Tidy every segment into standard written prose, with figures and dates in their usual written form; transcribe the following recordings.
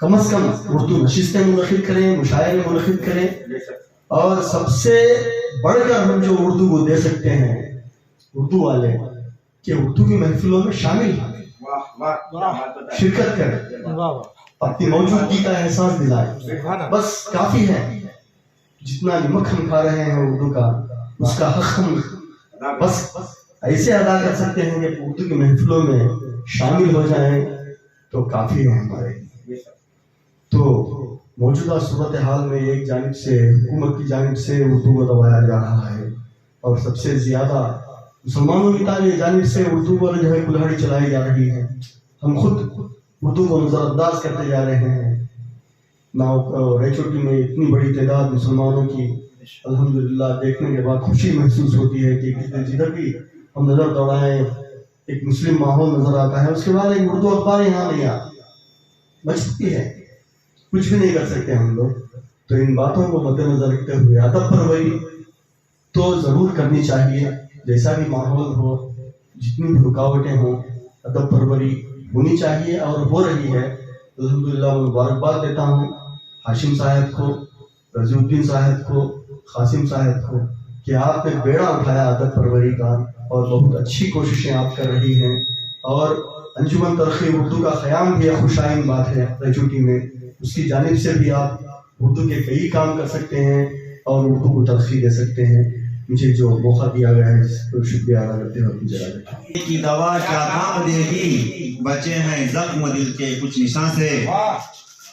कम अज़ कम उर्दू नशिस्तें मुनक़िद करें, मुशायरे मुनक़िद करें, और सबसे बढ़कर हम जो उर्दू को दे सकते हैं उर्दू वाले कि उर्दू की महफिलों में शामिल शिरकत करें, अपनी मौजूदगी का एहसास दिलाएं। बस काफ़ी है, जितना नमक हम खा रहे हैं उर्दू का उसका हक हम बस ऐसे अदा कर सकते हैं कि उर्दू की महफिलों में शामिल हो जाएं तो काफ़ी है हमारे। तो मौजूदा सूरत हाल में एक जानिब से हुकूमत की जानिब से उर्दू को दबाया जा रहा है, और सबसे ज़्यादा मुसलमानों की जानिब से उर्दू को जो है कुल्हाड़ी चलाई जा रही है। हम खुद उर्दू को नज़रअंदाज करते जा रहे हैं। रायचोटी में इतनी बड़ी तादाद मुसलमानों की अल्हम्दुलिल्लाह देखने के बाद खुशी महसूस होती है कि जिधर भी हम नज़र दौड़ाएं एक मुस्लिम माहौल नज़र आता है। उसके बाद एक उर्दू अखबार यहाँ नहीं आती, बचती है, कुछ भी नहीं कर सकते हम लोग। तो इन बातों को मद्देनजर रखते हुए अदब परवरी तो ज़रूर करनी चाहिए, जैसा भी माहौल हो, जितनी भी रुकावटें हों, अदब परवरी होनी चाहिए और हो रही है। अल्हम्दुलिल्लाह मुबारकबाद देता हूँ हाशिम साहब को, रज़ीउद्दीन साहब को, कासिम साहब को कि आपने बेड़ा उठाया अदब परवरी का, और बहुत अच्छी कोशिशें आप कर रही हैं। और अंजुमन तरक़ी उर्दू का क़याम भी एक खुशाइन बात है रायचोटी में, उसकी जानिब से भी आप उर्दू के कई काम कर सकते हैं और उर्दू को तरक्की दे सकते हैं। मुझे जो मौका दिया गया है इसको शुक्रिया अदा करते हुए अपनी जगह की दवा क्या काम देगी, बचे हैं जख्म दिल के कुछ निशान से।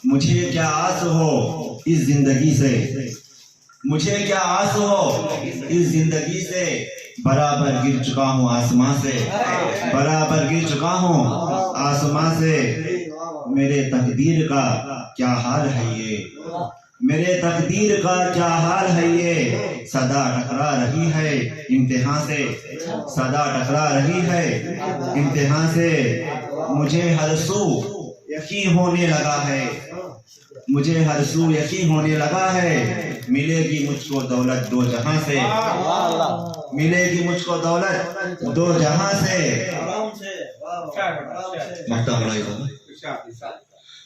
मुझे क्या आस हो इस जिंदगी से, मुझे क्या आस हो इस जिंदगी से, बराबर गिर चुका हूँ आसमां से, बराबर गिर चुका हूँ आसमां से। मेरे तकदीर का क्या हाल है ये, मेरे तकदीर का क्या हाल है ये, सदा टकरा रही है इम्तिहान से, सदा टकरा रही है इम्तिहान से। मुझे हर सू यकीन होने लगा है, मुझे हर सू यकीन होने लगा है, मिलेगी मुझको दौलत दो जहां से, मिलेगी मुझको दौलत दो जहां से।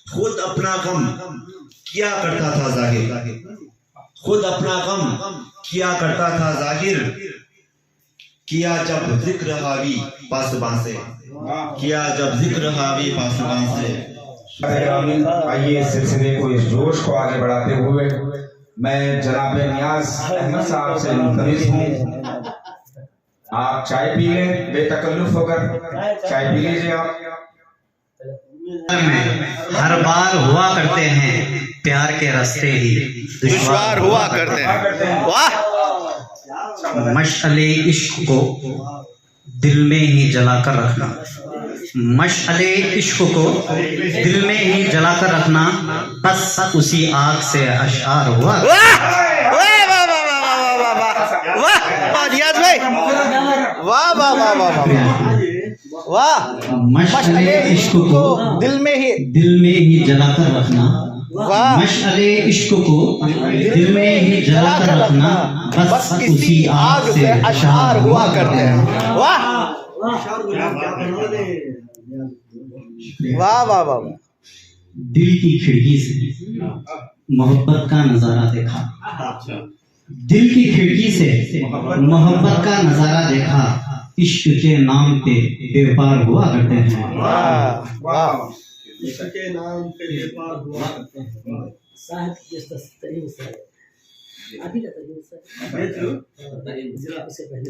खुद अपना गम किया करता था जाहिर, खुद अपना गम किया करता था जाहिर, किया जब जिक्र हावी पासबां से, किया जब जिक्र हावी पासबां से। आइए इस सिलसिले को, इस जोश को आगे बढ़ाते हुए मैं जनाब नियाज अहमद साहब से मुंतज़िर हूँ। आप चाय पी लें, बेतकल्लुफ़ होकर चाय पी लीजिए। आप हर बार हुआ करते हैं प्यार के रास्ते ही दुश्वार हुआ करते हैं। वाह! मशअले इश्क को दिल में ही जलाकर रखना, मशअले इश्क को दिल में ही जलाकर रखना, बस उसी आग से अशआर हुआ। मशअले इश्क को दिल में ही जलाकर रखना, मशअले इश्क को दिल में ही जलाकर रखना, बस उसी आग से अशआर हुआ करते हैं। वाह वाह वाह वाह। दिल की खिड़की से मोहब्बत का नजारा देखा, दिल की खिड़की से मोहब्बत का नजारा देखा, इश्क के नाम पे बेपार हुआ करते हैं। इश्क के नाम पे बेपार हुआ करते हैं। साहब जैसा तरीन साहब अभी का तरीन साहब जिला से पहले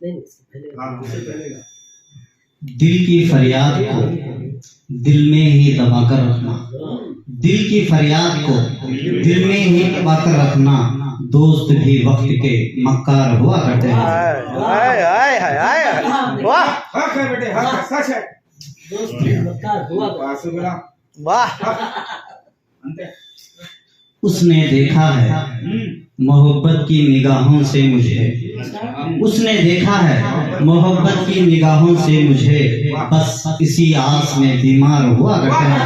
नहीं उससे पहले दिल की फरियाद को दिल में ही दबाकर रखना, दिल की फरियाद को दिल में ही दबाकर रखना, दोस्त भी वक्त के मक्कार हुआ करते हैं। वाह बेटे, सच है। दोस्त भी मक्कार हुआ करते हैं। वाह! उसने देखा है मोहब्बत की निगाहों से मुझे, उसने देखा है मोहब्बत की निगाहों से मुझे, बस इसी आस में बीमार हुआ करते हैं।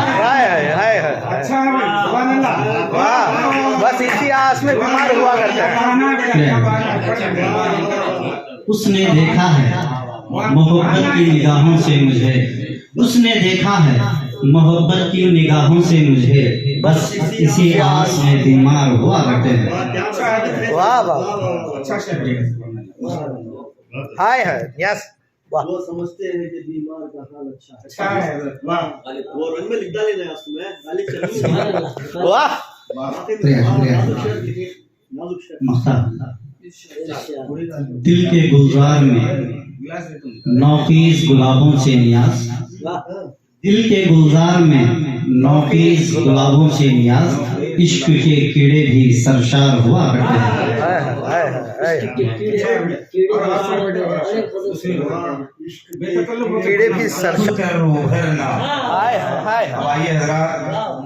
अच्छा है, सुभान अल्लाह। बस इसी आस में बीमार हुआ करते हैं। उसने देखा है मोहब्बत की निगाहों से मुझे, उसने देखा है मोहब्बत की निगाहों से मुझे बस इसी आस में बीमार हुआ करते हैं। वाह वाह अच्छा शेर है। हाय हाय यस वाह वो समझते हैं कि बीमार का हाल अच्छा है। अच्छा है वाह वो रंग में लिख डाले ना उसमें गाली चली वाह मख्तार दिल के गुलजार में नौकीस गुलाबों से नियाज, दिल के गुलजार में नौकीस गुलाबों से नियाज, इश्क के कीड़े भी सरशार हुआ करते हैं। कीड़े भी सर हाय हाय अब आइए हजरात,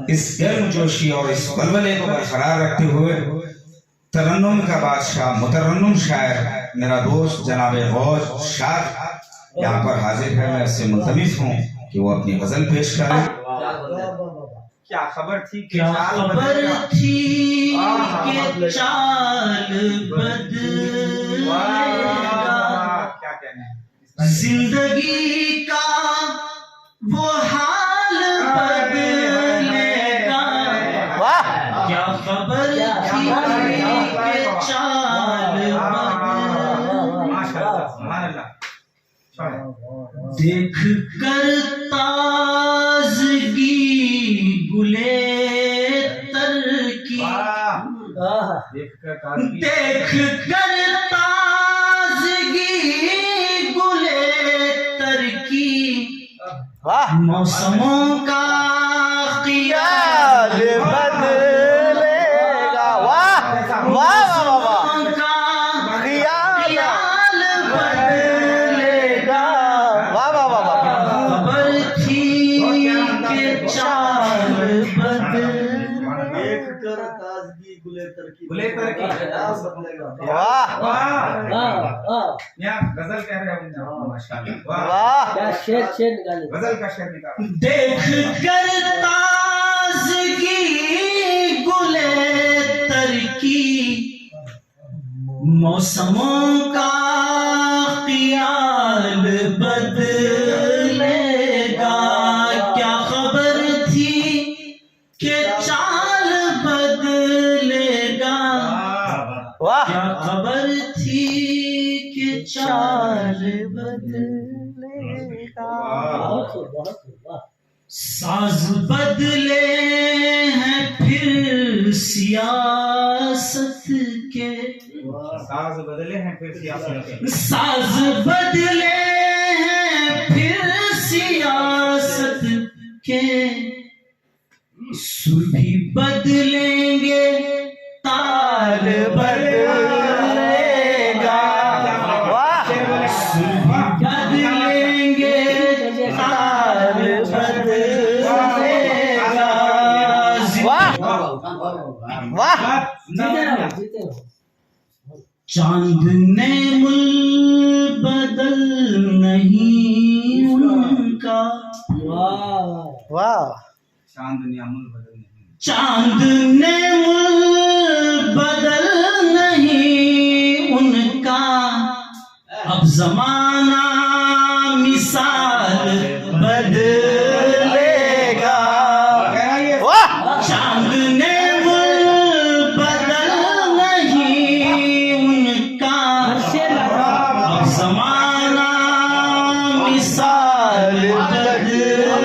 इस गर्मजोशी और इस बलबले को बरकरार रखते हुए तरन्नुम का बादशाह मुतरन्नुम शायर मेरा दोस्त जनाब गौस शाद यहाँ पर हाजिर है। मैं इससे मुल्तमिस हूँ कि वो अपनी गजल पेश करें। क्या खबर थी कि क्या चाल खबर बदलेगा? थी वाह, कि चाल बदलेगा, क्या कहना है? जिंदगी का वो हाल बदलेगा। वाह क्या खबर थी कि चाल माशाअल्लाह, सुभान अल्लाह। देख कर ताजगी गुले तर की, देख कर ताजगी गुले तर की, वाह मौसमों का याद बदलेगा वाह वाह वाह वाह ख्याल बदलेगा वाह वाह वाह वाह खबर थी कि चाल देख कर ताजगी गुलेतर की गुलेतर की। वाह यहाँ गजल कह रहे हैं माशाअल्लाह। वाह, वाह क्या शेर निकाले गजल का शेर निकाला। देख कर ताजगी गुले तर की, मौसमों का ख्याल बदलेगा। क्या खबर थी कि चाल बदलेगा, वाह क्या खबर थी कि चाल बदलेगा। साज बदले हैं फिर सियासत के, साज बदले हैं फिर सियासत के। साज बदले हैं फिर सियासत के, सुर भी बदलेंगे ताल बदलेगा। वाह सुर भी बदलेंगे ताल बदलेगा। वाह वाह चांद ने मुल बदल नहीं उनका, वाह चांदनी अमूल बदल नहीं। चांद ने मुल बदल नहीं उनका, अब जमाना मिसाल बदलेगा। वाह चांद ने मुल बदल नहीं उनका, अब जमाना मिसाल बदलेगा।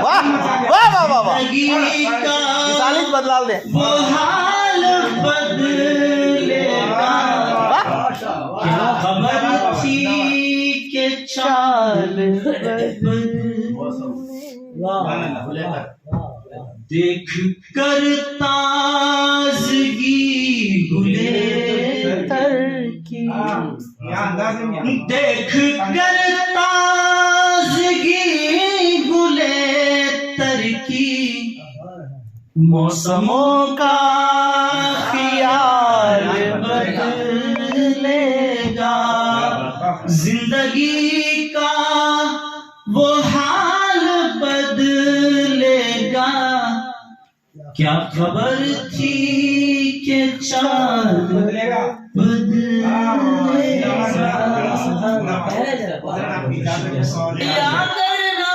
वाह वाह वाह वाह वाह जिंदगी का चालीस बदलाव दे वो हाल बदलेगा। क्या खबर थी कि चाल बदलेगा। देख कर ताजगी गुले तर की, देख कर ताजगी गुले तर की, मौसमों का ख्याल बदलेगा। जिंदगी का वो हाल बदलेगा। क्या खबर थी कि चाल बदलेगा। या करना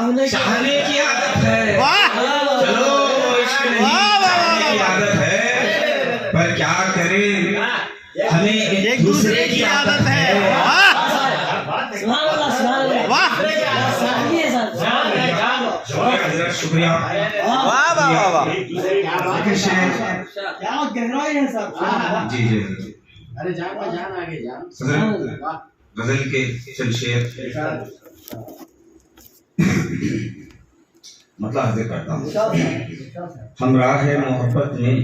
चाहने की आदत है, चलो इश्क नहीं, चाहने की आदत है, पर क्या करें, हमें एक दूसरे की आदत है। शुक्रिया। वाह वाह वाह वाह। क्या गहराई है सर। जी जी जी। अरे जान आगे जान। गजल के चंद शेर मतलब हाजिर करता हूँ। हमराह मोहब्बत में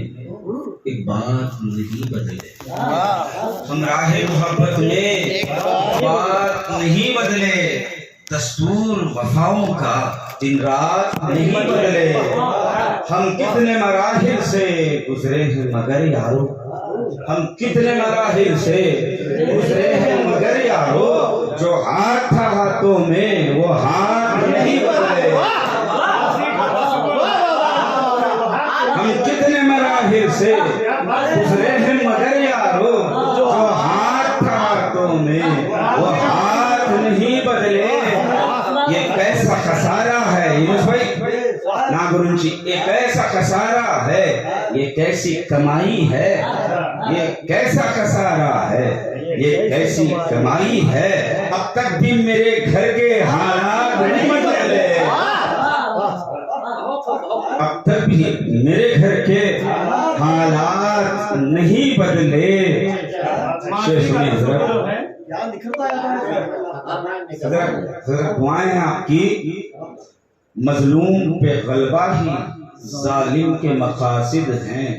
एक बात नहीं बदले, हमराह मोहब्बत में एक बात नहीं बदले, दस्तूर वफाओं का दिन रात नहीं बदले। हम कितने मराहिल से गुजरे हैं मगर यारो, हम कितने मराहिल से गुजरे हैं मगर यारो, जो हाथ था हाथों में वो हाथ नहीं बदले। हम कितने मराहिल से गुजरे हैं मगर यारो, जो हाथ था हाथों में वो हाथ नहीं बदले। ये कैसा खसारा है यूनुस भाई नागुरुन जी, ये कैसा खसारा है, ये कैसी कमाई है, ये कैसा खसारा है, ये कैसी कमाई है, अब तक भी मेरे घर के हालात नहीं बदले, अब तक भी मेरे घर के हालात नहीं बदले। शेर सुनिए हजरत, दुआएं आपकी, मजलूम पे गलबा ही जालिम के मकासिद हैं,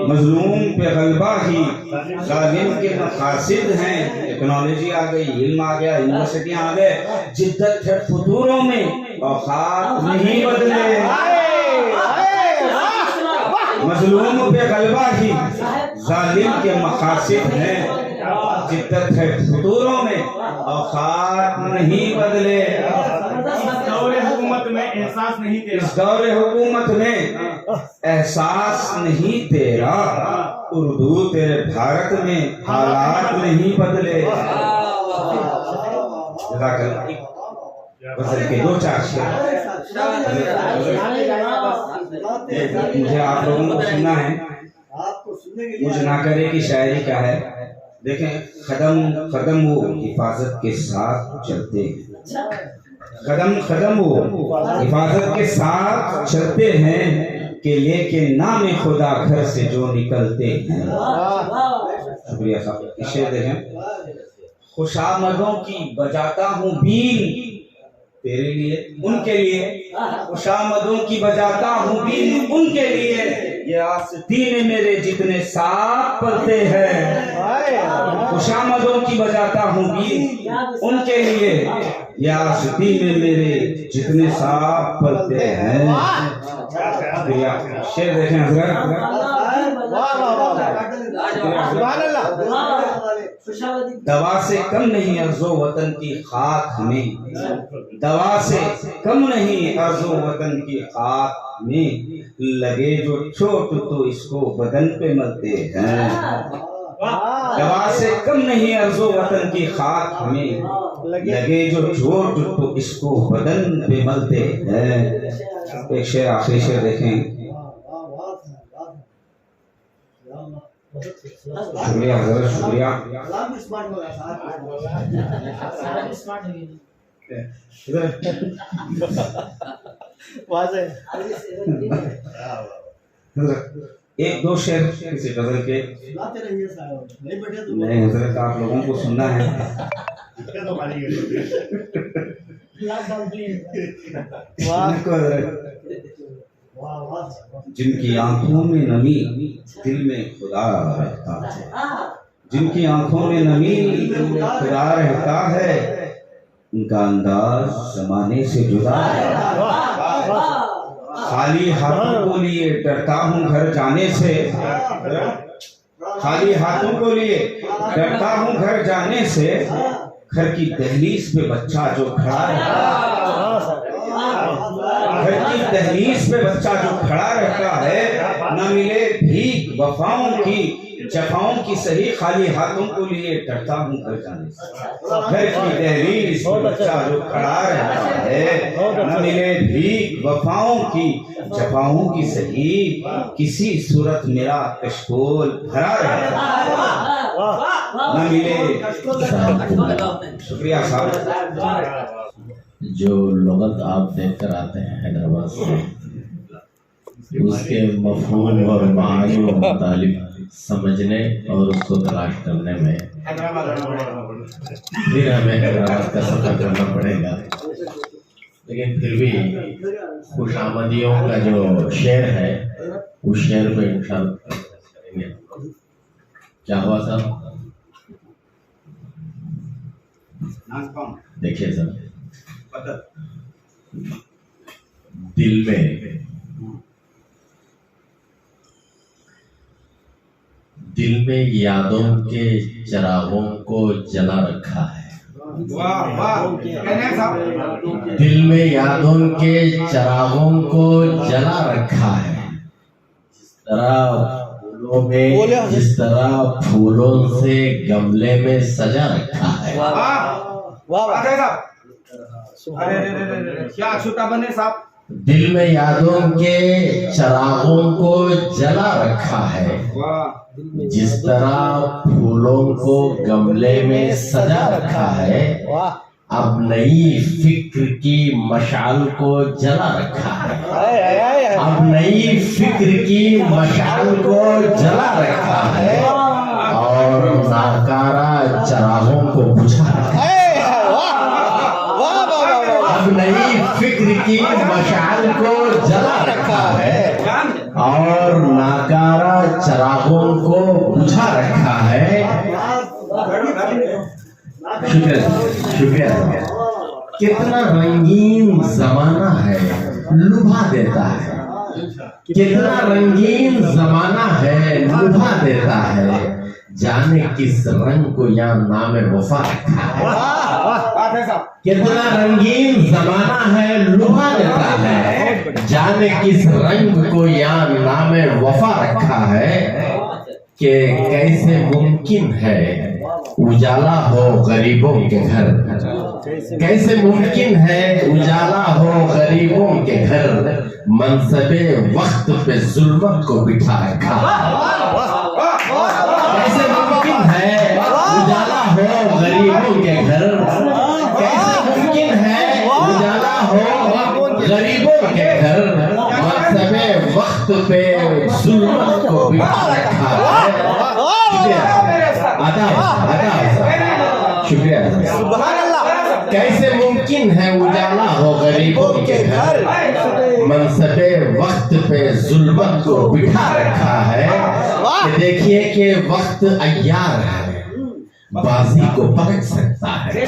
मजलूम पे गलबा ही जालिम के मकासिद हैं। टेक्नोलॉजी आ गई, इल्म आ गया, यूनिवर्सिटी आ गए, जिद्दत है फतूरों में, औकात नहीं बदले। मजलूम पे गलबा ही जालिम के मकासिद हैं, जिद्दत है फतूरों में, औकात नहीं बदले। हुकूमत में एहसास नहीं तेरा, इस दौरे हुकूमत में एहसास नहीं तेरा, उर्दू तेरे भारत में हालात नहीं बदले। गजल के दो चार शेर मुझे आप लोगों को सुनना है, मुझ ना करे की शायरी क्या है। देखें, कदम कदम वो हिफाजत के साथ चलते हैं, कदम कदम वो हिफाजत के साथ चलते हैं, कि लेके नाम खुदा घर से जो निकलते हैं। शुक्रिया साहब। शेर देखें, खुशामदों की बजाता हूँ बीन तेरे लिए उनके लिए, खुशामदों की बजाता हूँ बीन उनके लिए, ये आस्तीन मेरे जितने साथ पलते हैं। खुशामदों की बजाता हूँ बीन उनके लिए, ये आस्तीन मेरे जितने साथ पलते हैं। शेर देखें हजरत, दवा से कम नहीं अर्ज़ो वतन की खाक हमें, दवा से कम नहीं अर्ज़ो वतन की खाक में, लगे जो चोट तो इसको बदन पे मलते हैं। दवा से कम नहीं अर्ज़ो वतन की खाक हमें, लगे जो चोट तो इसको बदन पे मलते हैं। एक शेर, आखिरी शेर देखें। शुक्रिया हजरत, शुक्रिया। एक दो शेर किसी गजल के नहीं हजरत, आप लोगों को सुनना है। जिनकी आंखों में नमी दिल में खुदा रहता है, जिनकी आंखों में नमी दिल में खुदा रहता है, उनका अंदाज जमाने से जुदा है। खाली हाथों को लिए डरता हूँ घर जाने से, खाली हाथों को लिए डरता हूँ घर जाने से, घर की दहलीज पे बच्चा जो खड़ा रहता है, घर की दहलीज पे बच्चा जो खड़ा रहता है, न मिले भीख वफाओं की जफाओं की सही खाली हाथों को लिए डरता हूँ घर जाने से। घर की दहलीज में बच्चा जो खड़ा रहता है, न मिले भी वफाओं की जफाओं की सही, किसी सूरत मेरा कशकोल भरा रहता है, न मिले। शुक्रिया साहब। जो लुगत आप देख कर आते हैं हैदराबाद से, उसके मफहूम और मानी व मुतालिब समझने और उसको तलाश करने में फिर हमें हैदराबाद का सफर करना पड़ेगा। लेकिन फिर भी खुशामदियों का जो शेर है उस शेर को इंशाअल्लाह करेंगे। क्या हुआ साहब? देखिए सर, दिल में यादों के चरागों को जला रखा है। दिल में यादों के चरागों को जला रखा है। जिस तरह फूलों से गमले में सजा रखा है। क्या छूटा बने साहब? दिल में यादों के चरागों को जला रखा है। जिस तरह फूलों को गमले में सजा रखा है, अब नई फिक्र की मशाल को जला रखा है। अब नई फिक्र की मशाल को जला रखा है और नाकारा चरागों को बुझा रखा है। अब नई फिक्र की मशाल को जला रखा है और नाकारा चरागों को बुझा रखा है। शुक्रिया। कितना रंगीन जमाना है, लुभा देता है। कितना रंगीन जमाना है, लुभा देता है। जाने किस रंग को यहाँ नाम वफा रखा है। कितना रंगीन जमाना है, लुभा देता है। जाने किस रंग को यहाँ नाम वफा रखा है कि कैसे मुमकिन है उजाला हो गरीबों के घर। कैसे मुमकिन है उजाला हो गरीबों के घर। मनसबे वक्त पे जुल्मत को बिठा रखा। कैसे मुमकिन है उजाला हो गरीबों के घर। कैसे मुमकिन है उजाला हो गरीबों के घर। मनसबे वक्त पे जुल्मत को बिठा रखा है। शुक्रिया। कैसे मुमकिन है उजाला हो गरीबों के घर। मनसबे वक्त पे जुल्मत को बिठा रखा है। कि देखिए कि वक्त अय्यार है, बाजी को पलट सकता है।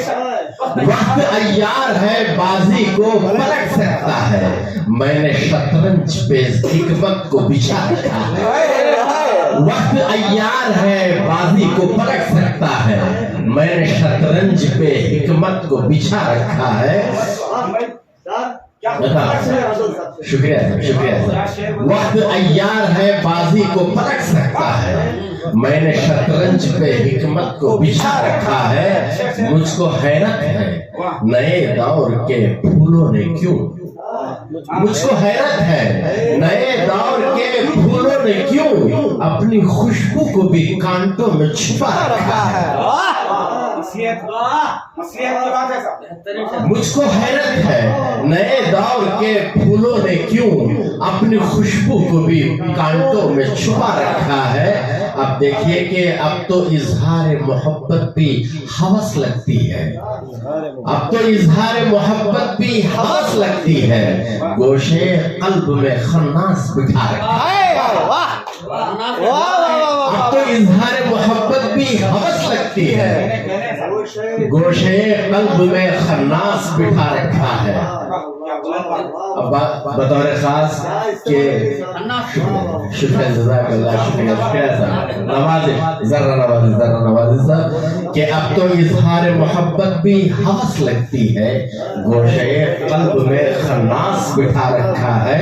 वक्त अय्यार है, बाजी को पलट सकता है। मैंने शतरंज पे हिकमत को बिछा रखा है। वक्त अय्यार है, बाजी को पलट सकता है। मैंने शतरंज पे हिकमत को बिछा रखा है। शुक्रिया सर। वक्त अय्यार है, बाजी को पलट सकता है। मैंने शतरंज पे हिकमत को बिछा रखा है। मुझको हैरत है नए दौर के फूलों ने क्यों। मुझको हैरत है नए दौर के फूलों ने क्यों अपनी खुशबू को भी कांटों में छुपा रखा है। मुझको हैरत है नए दौर के फूलों ने क्यों अपनी खुशबू को भी कांटों में छुपा रखा है। अब देखिए कि अब तो इजहार मोहब्बत भी हवस लगती है। अब तो इजहार मोहब्बत भी हवस लगती है। गोशे कल्ब में खन्नास बिठा रखा है। अब तो इजहार मोहब्बत भी हवस लगती है। गोशे कल्ब में खन्नास बिठा रखा है। अब बतौर खास के शुक्रिया नवाजी साहब कि अब तो इजहार मोहब्बत भी हवस लगती है। गोशे कल्ब में खन्नास बिठा रखा है।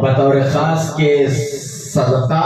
बतौर खास के सदका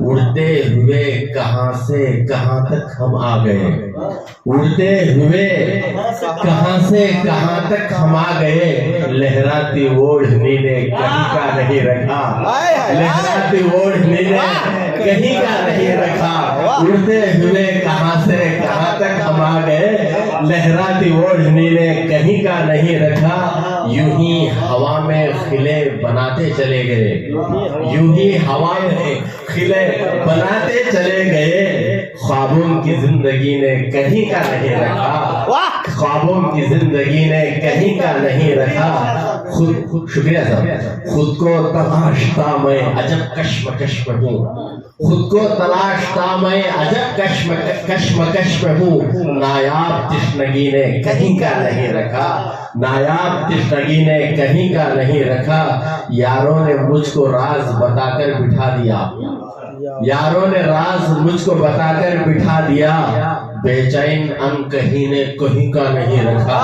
उड़ते हुए कहां से कहां तक हम आ गए, उड़ते हुए कहां से कहां तक हम आ गए, लहराती ओढ़नी ने कहीं का नहीं रखा, लहराती ओढ़नी ने कहीं का नहीं रखा, उड़ते हुए कहां से कहां तक हम आ गए, लहराती ओढ़नी ने कहीं का नहीं रखा, यूं ही हवा में खिले बनाते चले गए, यूं ही हवा में खिले बनाते चले गए, ख्वाबों की जिंदगी ने कहीं का नहीं रखा, ख्वाबों की जिंदगी ने कहीं का नहीं रखा, खुद शुक्रिया साहब, खुद को तलाशता मैं अजब कश्मकश में हूँ, खुद को तलाशता मैं अजब कश्मकश में हूँ, नायाब तिश्नगी ने कहीं का नहीं रखा, नायाब तिश्नगी ने कहीं का नहीं रखा, यारों ने मुझको राज बताकर बिठा दिया, यारों ने राज मुझको बताकर बिठा दिया, बेचैन अनकही ने कहीं का नहीं रखा,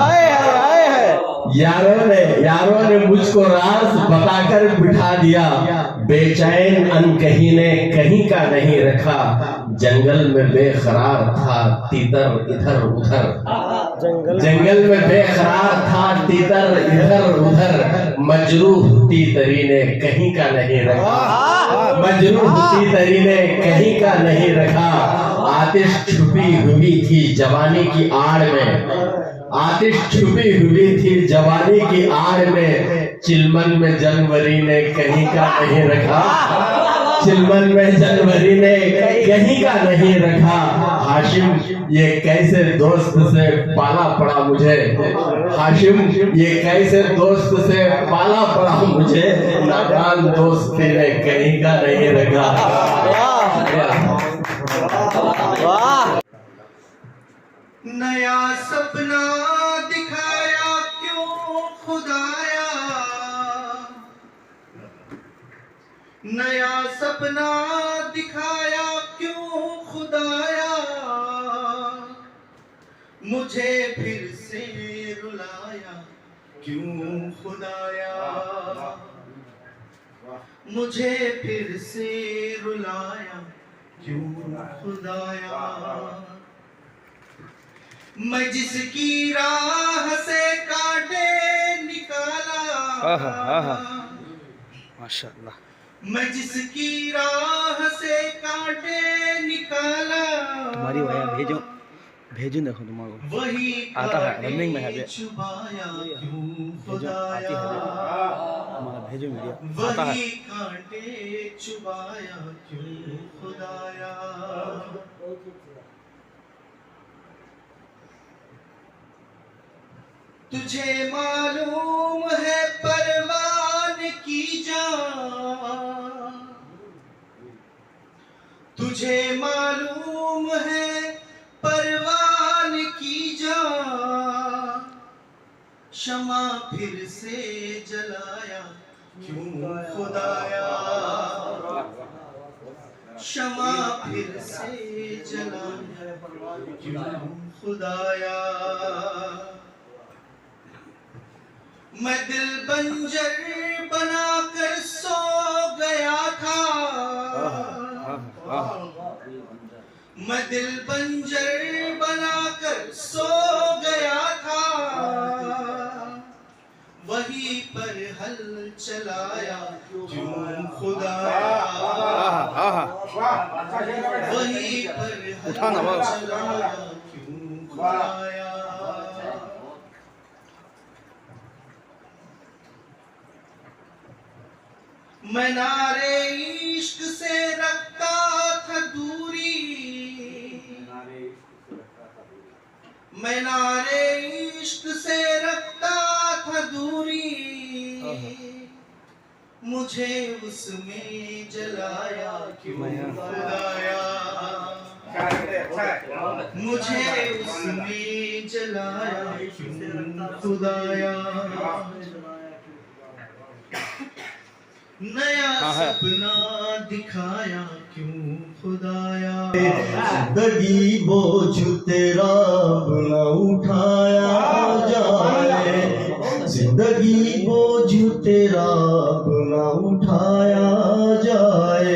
यारों ने मुझको राज बताकर बिठा दिया, बेचैन अनकही ने कहीं का नहीं रखा, जंगल में बेकरार था तीतर इधर उधर, जंगल में बेकरार था तीतर इधर उधर, मजरूह तीतरी ने कहीं का नहीं रखा, मजरूह तीतरी ने कहीं का नहीं रखा, आतिश छुपी हुई थी जवानी की आड़ में, आतिश छुपी हुई थी जवानी की आड़ में, चिलमन में जनवरी ने कहीं का नहीं रखा, चिलमन में जनवरी ने कहीं का नहीं रखा, हाशिम ये कैसे दोस्त से पाला पड़ा मुझे, हाशिम ये कैसे दोस्त से पाला पड़ा मुझे, नादान दोस्ती ने कहीं का नहीं रखा। नया सपना दिखाया क्यों खुदाया, नया सपना दिखाया क्यों खुदाया, मुझे फिर से रुलाया क्यों खुदाया, मुझे फिर से रुलाया क्यों खुदाया, मैं जिसकी राह से कांटे निकाला, माशाअल्लाह, मैं जिसकी राह से कांटे निकाला, तुम्हारी भैया भेजो भेजो, देखो तुम्हारे वही आता है, रनिंग में है बे, छुपाया क्यों भेजो आती है खुदाया, हमारा भेजो मीडिया आता है, वही कांटे छुपाया क्यों खुदाया, तुझे मालूम है परवान की जान, तुझे मालूम है परवान की जान, शमा फिर से जलाया क्यों खुदाया, शमा फिर से जलाया क्यों खुदाया, मैं दिल बंजर बनाकर सो गया था, मैं दिल बंजर बनाकर सो गया था, वहीं पर हल चलाया क्यों खुदाया, वहीं पर हल चलाया क्यों खुदाया, मैं नारे इश्क से रखता था दूरी, मैं नारे इश्क से रखता था दूरी, मुझे उसमें जलाया क्यों खुदाया, मुझे उसमें जलाया क्यों खुदाया, नया सपना दिखाया क्यों खुदाया, जिंदगी बोझ तेरा न उठाया जाए, जिंदगी बोझ तेरा न उठाया जाए,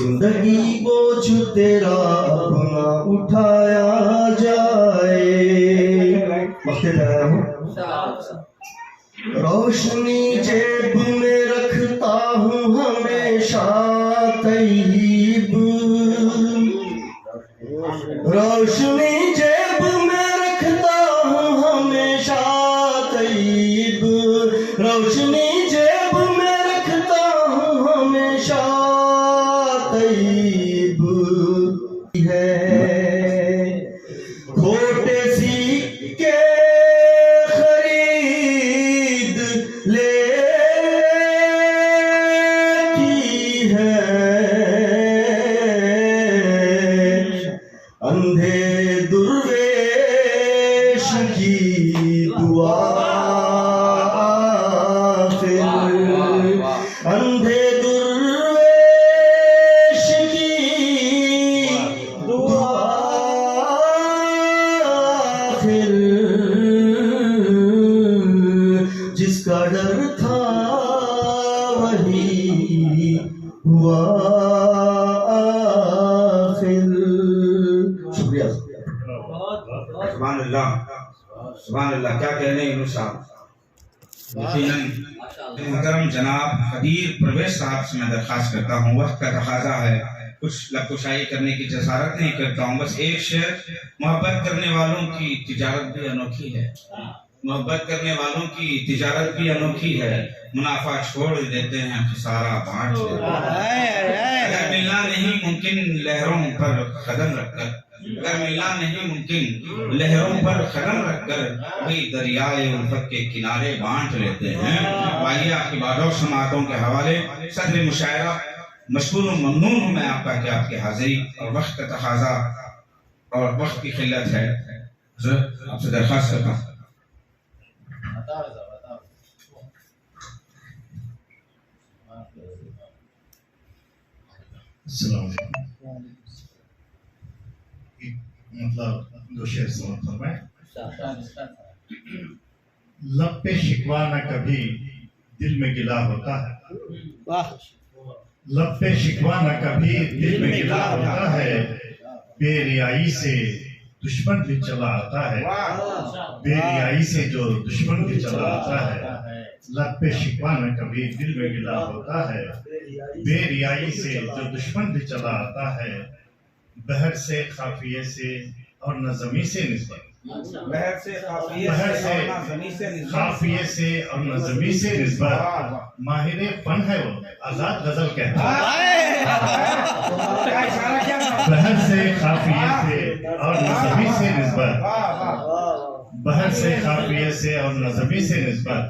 जिंदगी बोझ तेरा अपना उठाया जाए। वक्त आया हूँ। रोशनी जेब में रखता हूँ हमेशा तैयब, रोशनी जेब में रखता हूँ हमेशा तैयब, रोशनी जेब में रखता हूँ हमेशा तैयब है। खोटे सिक्के खरीद लेती है, अंधे दुर्वेश की दुआ आखिर, अंधे दुर्वेश की दुआ आखिर, जिसका डर था वही हुआ आखिर। शुक्रिया। सुभान अल्लाह, सुभान अल्लाह, क्या कहने यूनुस साहब। यकीनन मुहतरम जनाब खदीर परवेज साहब से मैं दरख्वास्त करता हूँ, वक्त का तकाजा है, कुछ लबकुशाई करने की जसारत नहीं करता हूँ, बस एक शेर। मोहब्बत करने वालों की तिजारत भी अनोखी है, मोहब्बत करने वालों की तिजारत भी अनोखी है, मुनाफा छोड़ देते हैं खसारा बांट लेते हैं। अगर मिलना नहीं मुमकिन लहरों पर कदम रखकर, अगर मिलना नहीं मुमकिन लहरों पर कदम रखकर, वही दरियाए उल्फत के किनारे बांट लेते हैं। आइए आपकी बातों समातों के हवाले सदर मुशायरा मशकूर और ममनून हूँ मैं आपका कि आपकी हाजिरी और वक्त का तकाजा और वक्त की किल्लत है, आपसे दरख्वास्त करता हूँ। मतलब दो शेर समाप्त फरमाए। लब पे शिकवा न कभी दिल में गिला होता है, लब पे शिकवा न कभी दिल में गिला होता है, बेरियाई से दुश्मन भी चला आता है, बेरियाई से जो दुश्मन भी चला आता है। लब पे शिकवा न कभी दिल में गिला होता है, बेरियाई से जो दुश्मन भी चला आता है। बहर से खाफिये से और नज़मी से निस्बत, बहर से खाफिये से और नज़मी से निस्बत, माहिर फन है वो आजाद गजल कहता है। बहर से खाफिये से और नज़मी से निस्बत, बहर से खाफिये से और नज़मी से निस्बत,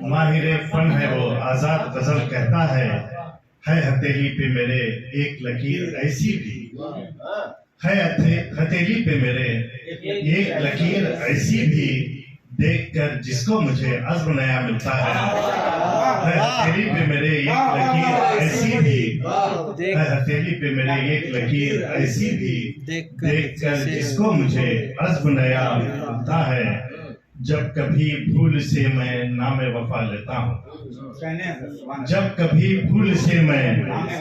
माहिर फन है वो आजाद गजल कहता है हथेली पे मेरे एक लकीर ऐसी भी, है हथेली पे मेरे एक लकीर ऐसी भी, देखकर जिसको मुझे अज़्म नया मिलता है हथेली पे मेरे एक लकीर ऐसी भी, है हथेली पे मेरे एक लकीर ऐसी भी, देखकर जिसको मुझे अज़्म नया मिलता है। जब कभी भूल से मैं नामे वफा लेता हूँ, जब कभी भूल से मैं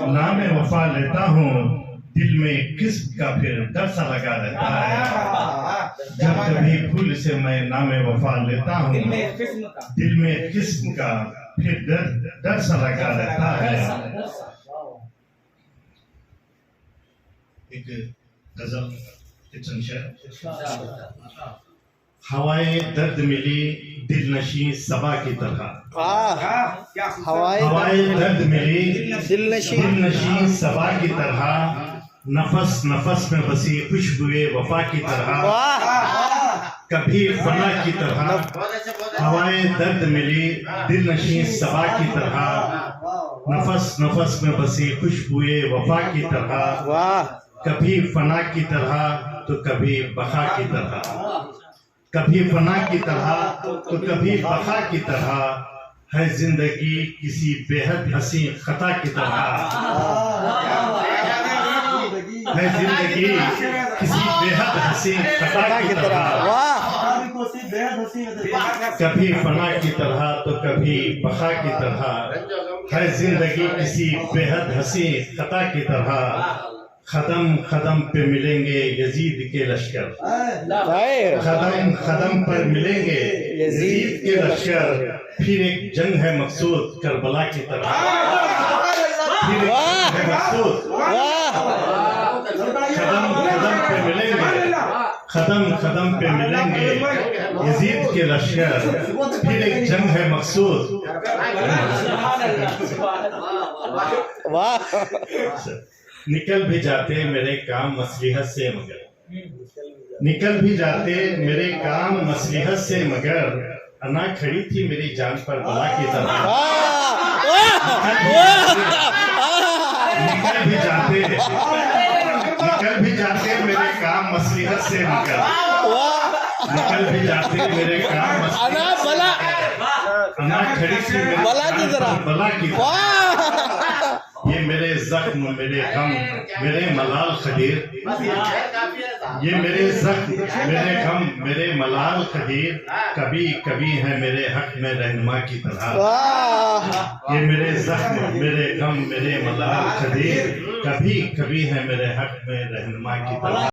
नामे वफा लेता हूँ, दिल में किस्म का फिर डर सा लगा रहता है। जब कभी भूल से मैं नामे वफा लेता हूँ, दिल में किस्म का फिर डर सा लगा रहता है। एक गजल किचन शेर। हवाए दर्द मिली दिल नशी सबा की तरह, हवाए दर्द मिली दिल नशी सबा की तरह, नफस नफस में बसी खुशबुए वफा की तरह, कभी फना की तरह। हवाए दर्द मिली दिल नशी सबा की तरह, नफस नफस में बसी खुशबुए वफा की तरह, कभी फना की तरह तो कभी बखा की तरह, कभी फना की तरह तो कभी बखा की तरह, है जिंदगी किसी बेहद हसी खता की तरह, है जिंदगी किसी बेहद हसी खता की तरह, वसी बेहद हसी कभी फना की तरह तो कभी बखा की तरह है जिंदगी किसी बेहद हंसी खता की तरह कदम कदम पे मिलेंगे यजीद के लश्कर कदम कदम पर मिलेंगे यजीद के लश्कर फिर एक जंग है मकसूद करबला की तरह फिर एक जंग है मकसूद कदम कदम पे मिलेंगे कदम कदम पे मिलेंगे यजीद के लश्कर फिर एक जंग है मकसूद निकल भी जाते मेरे काम मसलिहत से मगर निकल भी जाते मेरे काम मसलिहत से मगर अना खड़ी थी मेरी जान पर बला की तरह निकल भी जाते मेरे काम मसलिहत से मगर निकल भी जाते मेरे काम अना खड़ी थी मेरी बला की तरह ये मेरे जख्म मेरे गम मेरे मलाल खदीर ये मेरे जख्म मेरे गम मेरे मलाल खदीर कभी कभी है मेरे हक में रहनुमा की तरह ये मेरे जख्म मेरे गम मेरे मलाल खदीर कभी कभी है मेरे हक में रहनुमा की तरह